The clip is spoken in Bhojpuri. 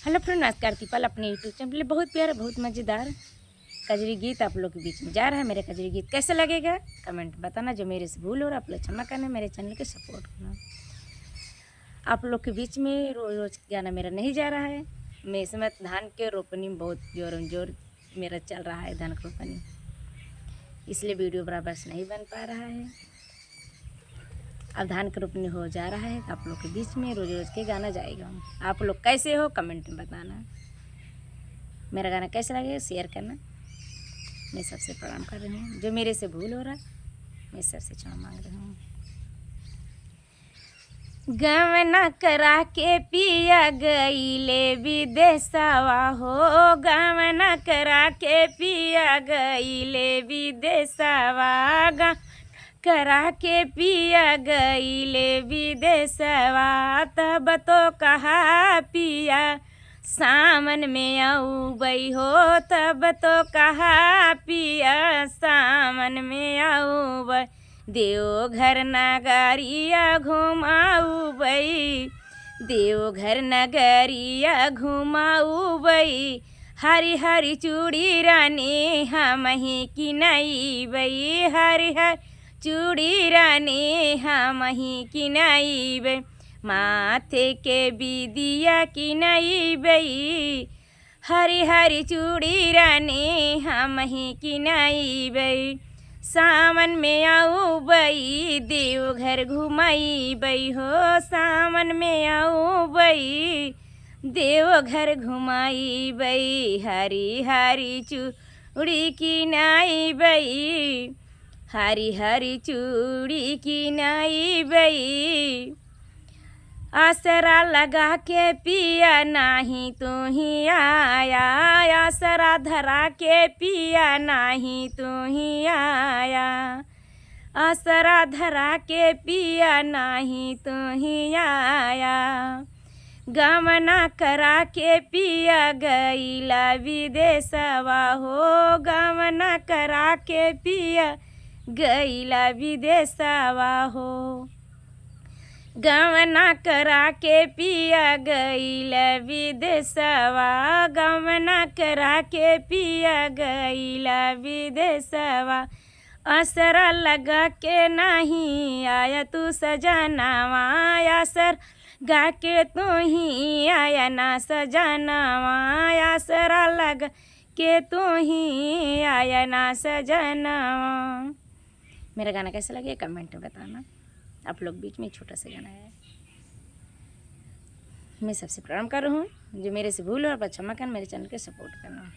हेलो फ्रेंड, नमस्कार। पल अपने यूट्यूब चैनल बहुत प्यारा बहुत मज़ेदार कजरी गीत आप लोग के बीच में जा रहा है। मेरे कजरी गीत कैसे लगेगा कमेंट बताना। जो मेरे से भूल हो रहा आप लोग क्षमा करना, मेरे चैनल के सपोर्ट करना। आप लोग के बीच में रोज़ रोज़ गाना मेरा नहीं जा रहा है। मैं इस समय धान के रोपनी में बहुत जोर मेरा चल रहा है, धान की रोपनी, इसलिए वीडियो बराबर से नहीं बन पा रहा है। अब धान की रोपनी हो जा रहा है तो आप लोग के बीच में रोज़ रोज़ के गाना जाएगा। आप लोग कैसे हो कमेंट में बताना। मेरा गाना कैसा लगे शेयर करना। मैं सबसे प्रणाम कर रही हूँ। जो मेरे से भूल हो रहा मैं सबसे क्षमा मांग रही हूँ। गवना करा के पिया गईले विदेशवा हो, गवना करा के पिया गईले विदेशवा, करा के पिया गईले विदेशवा। तब तो कहा पिया सामन में आऊबई हो, तब तो कहा पिया सामन में आऊबई। देवघर नगरिया घुमाऊबई, देवघर नगरिया घुमाऊबई। हरी हरी चूड़ी रानी हम ही किनाईबई, हरी हरी चूड़ी रानी हम ही किनाईबई। माथे के बिदिया किनाईबई, हरी हरी चूड़ी रानी हम ही किनाईबई। सावन में आऊबई देवघर घुमाईबई हो, सावन में आऊबई देवघर घुमाईबई। हरी हरी चूड़ी किनाईबई, हरी हरी चूड़ी किनाईबई। आसरा लगा के पिया नाही तू ही आया, आसरा धरा के पिया नाही तू ही आया, आसरा धरा के पिया नाही तू ही आया। गमना करा के पिया गईला विदेशवा हो, गमना करा के पिया गईला विदेशवा हो। गमना करा के पिया गईला विदेशवा, गमना करा के पिया गईला विदेशवा। असरा लगा के नहीं आया तू सजनावा, असर गा के तू ही आया ना सजनावा, असरा लगा के तू ही आया ना सजनावा। मेरा गाना कैसा लगे कमेंट में बताना। आप लोग बीच में छोटा सा गाना है। मैं सबसे प्रणाम कर रहा हूँ। जो मेरे से भूल हो आप क्षमा करना, मेरे चैनल के सपोर्ट करना।